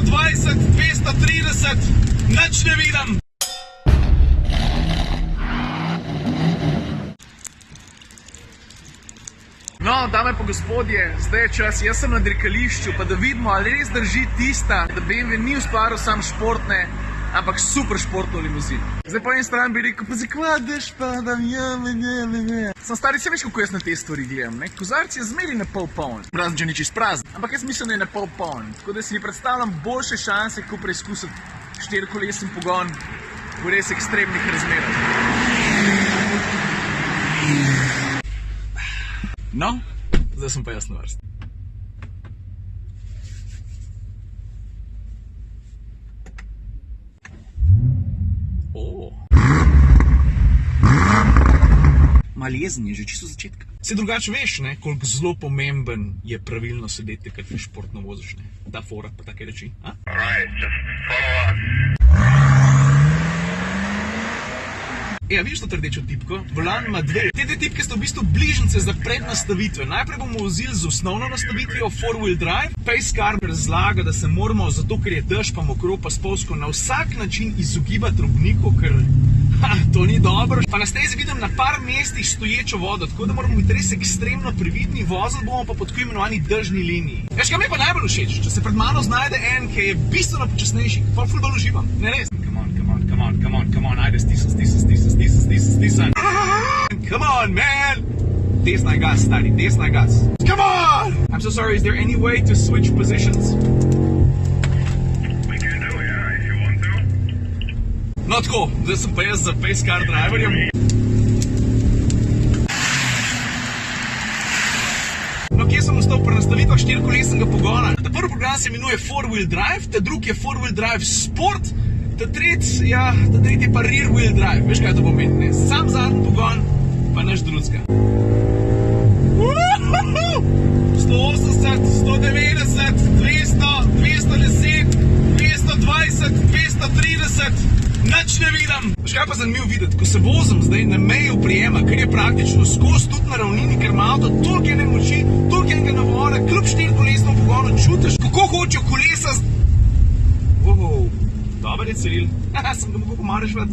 220, 230, nič ne vidim. No, dame pa gospodje, zdaj je čas, jaz sem na dirkališču, pa da vidimo, ali res drži tista, da BMW ni ustvaril sam športne, ampak super športno limuzino. Zdaj po eni strani bi rekel, pa zakaj daš pa, da ne. Sem stari, se veš, kako jaz na te stvari gledam, ne? Kozarc je zmeri na pol poln, prazen, če ni čist prazen, ampak jaz mislim, da je na pol poln, tako da si predstavljam boljše šanse, ko preizkusiti štirikolesni pogon v res ekstremnih razmerah. No, zdaj sem pa jaz na vrsti. Mal jezen je že čisto začetka. Se drugače veš, ne, koliko zelo pomemben je pravilno sedeti, kad ti športno voziš, ne. Ta fora pa take reči, a? Alright, just follow us. Ja, vidiš to rdečo tipko? Volan ima dve. Te dve tipke sta v bistvu bližnjice za prednastavitve. Najprej bomo vozili z osnovno nastavitvijo 4-wheel drive. Pacecar razlaga, da se moramo, zato ker je dež pa mokro pa spolsko, na vsak način izogibati robniku, ker to ni dobro. Pa na stezi vidim na par mestih stoječo vodo, tako da moramo biti res ekstremno previdni, vozili bomo pa po tako imenovani dežni liniji. Veš, kaj mi je pa najbolj všeč? Če se pred mano znajde en, ki je bistveno počasnejši, pa ful bolj uživam. Ne res. Come on, ajde, stisam. Come on, man! Desna gas, stari, desna gas. Come on! I'm so sorry, is there any way to switch positions? We can do, yeah, if you want to. No tako, zdaj sem pa jaz za Pacecar driverjem. No, kje sem ostal pri nastavitvah štirikolesnega pogona? Ta prvi program se imenuje 4-wheel drive, ta drugi je 4-wheel drive sport, ta tretji je pa rear-wheel drive. Veš, kaj to pomeni, ne? Sam zadnji pogon, pa nič drugega. 180, 190, 200, 210, 220, 230, nič ne vidim. Veš, kaj pa zanimivo videti? Ko se vozim zdaj na meji prijema, ker je praktično skozi tudi na ravnini, ker ima avto toliko ene moči, toliko enega navora, kljub štirikolesnemu pogonu čutiš, kako hočejo kolesa Dobar je, Ciril. Sem ga mogel pomarešvat.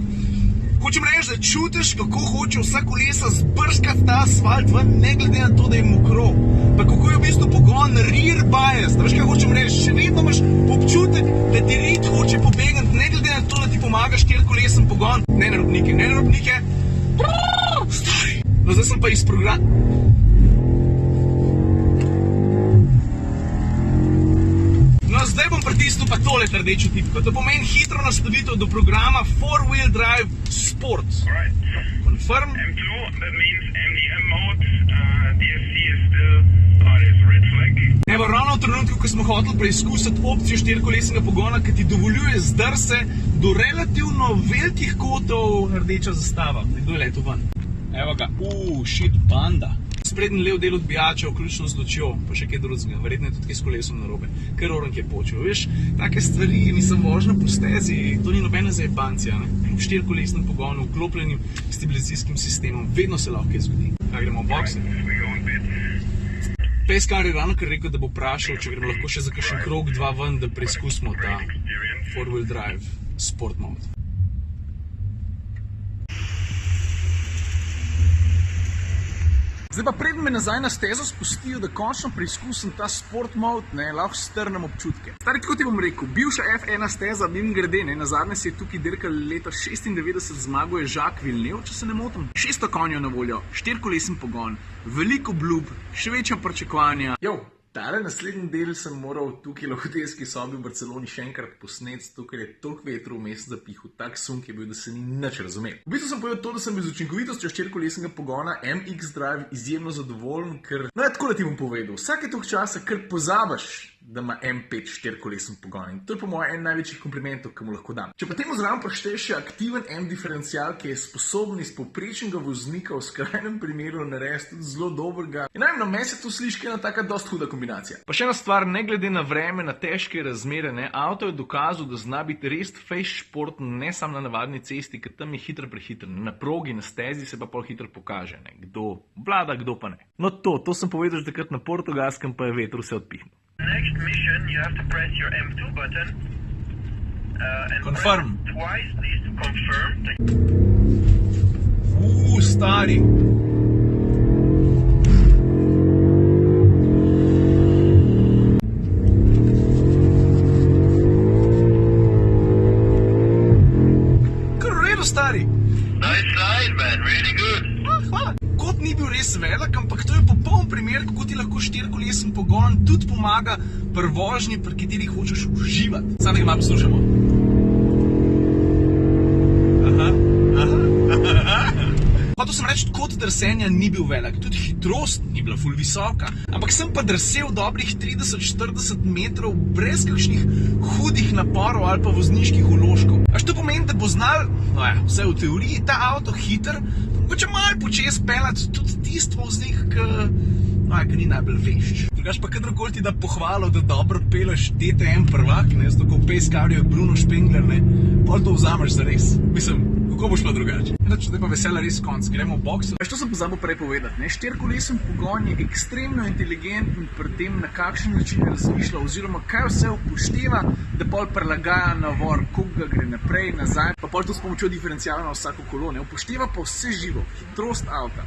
Hočem reči, da čutiš, kako hoče vsa kolesa zbrškati ta asfalt ven, ne glede na to, da je mokro. Pa kako je v bistvu pogon rear bias. Da veš, kaj hočem reči? Še vedno imaš občutek, da ti rit hoče pobegati, ne glede na to, da ti pomaga štirikolesen pogon. Ne na robnike. Stari. No, zdaj sem pa iz programa. No, zdaj bom pritisnil pa tole rdečo tipko. To pomeni hitro nastavitev do programa 4-wheel drive sport. Alright. Confirm. M2, that means MDM mode. DSC is still on its red flag. Evo, ravno v trenutku, ko smo hoteli preizkusiti opcijo štirikolesnega pogona, ki ti dovoljuje zdrse do relativno velikih kotov, rdeča zastava. Nekdo je letel ven. Evo ga, shit, banda. Sprednji lev del odbijača, vključno z lučjo, pa še kaj drugega, verjetno je tudi kaj s kolesom narobe, ker oranj je počel. Veš, take stvari, nisem vožnja po stezi, to ni nobena zajebancija, ne? V štirikolesnem pogonu, vklopljenim stabilizacijskim sistemom, vedno se lahko kaj zgodi. Kaj gremo v bokse? Pacecar je ravno kar rekel, da bo vprašal, če gremo lahko še za kakšen krog, dva ven, da preizkusimo ta 4-wheel drive sport mode. Zdaj pa preden me nazaj na stezo spustijo, da končno preizkusim ta sport mode, ne, lahko strnem občutke. Stari, tako ti bom rekel, bivša F1 steza, mimogrede, ne, nazadnje se je tukaj dirkal leta 96, zmagal je Jacques Villeneuve, če se ne motim. 600 konjev na voljo, štirikolesen pogon, veliko obljub, še večja pričakovanja. Tale naslednji del sem moral tukaj v hotelski sobi v Barceloni še enkrat posneti, ker je toliko vetru vmes zapihal, tak sunk je bil, da se ni nič razumel. V bistvu sem povedal to, da sem bil z učinkovitostjo štirikolesnega pogona MX Drive izjemno zadovoljen, ker, no ja, tako da ti bom povedal, vsake toliko časa, ker pozabiš, da ima M5 štirikolesen pogon. In to je po mojem en največjih komplimentov, ki mu lahko dam. Če pa temu zraven prišteješ še aktiven M diferencial, ki je sposoben iz povprečnega voznika v skrajnem primeru narediti tudi zelo dobrega. In na meni se to sliši ena taka dost huda kombinacija. Pa še ena stvar, ne glede na vreme, na težke razmere, ne, avto je dokazal, da zna biti res fejst športen, ne samo na navadni cesti, ker tam je hitro prehiter. Na progi, na stezi se pa pol hitro pokaže, ne, kdo vlada, kdo pa ne. No to sem povedal že takrat na Portugalskem, pa je veter vse odpihnil. Next mission, you have to press your M2 button. And Confirm. press it twice, please, to confirm. Stari. Kar v redu, stari. Nice ride, man. Really good. Hvala. Kot ni bil res velik, ampak to je popoln primer, kako ti lahko štirikolesen pogon tudi pomaga pri vožnji, pri kateri hočeš uživati. Samo da ga malo poslušamo. Hotel sem reči, kot drsenja ni bil velik, tudi hitrost ni bila ful visoka, ampak sem pa drsel dobrih 30-40 metrov brez kakšnih hudih naporov ali pa vozniških vložkov. Až to pomeni, da bo znal, vse v teoriji, ta avto hiter, mogoče malo počez peljati tudi tisti voznik, ki ni najbolj vešč. Drugač pa kadarkoli ti da pohvalo, da dobro peleš DTM prvak, zato ko pejskavljajo Bruno Spengler, pol to vzameš za res. Mislim, kako boš pa drugače? Zdaj pa vesela res konc, gremo v boks. Što sem pozabil prej povedati, štirikolesen pogon je ekstremno inteligenten pri tem, na kakšen način razmišlja oziroma kaj vse upošteva, da pol prilagaja navor, koliko ga gre naprej, nazaj, pa pol to s pomočjo diferenciala na vsako kolo. Upošteva pa vse živo, hitrost avta,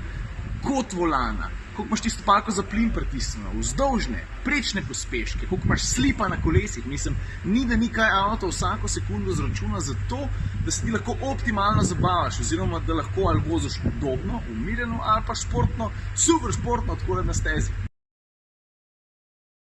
kot volana, koliko imaš ti stopalko za plin pritisnjeno, vzdolžne, prečne pospeške, koliko imaš slipa na kolesih. Mislim, ni da ni kaj avto vsako sekundo zračuna za to, da se ti lahko optimalno zabavaš oziroma da lahko ali voziš udobno, umirjeno ali pa športno, super športno, tako na stezi.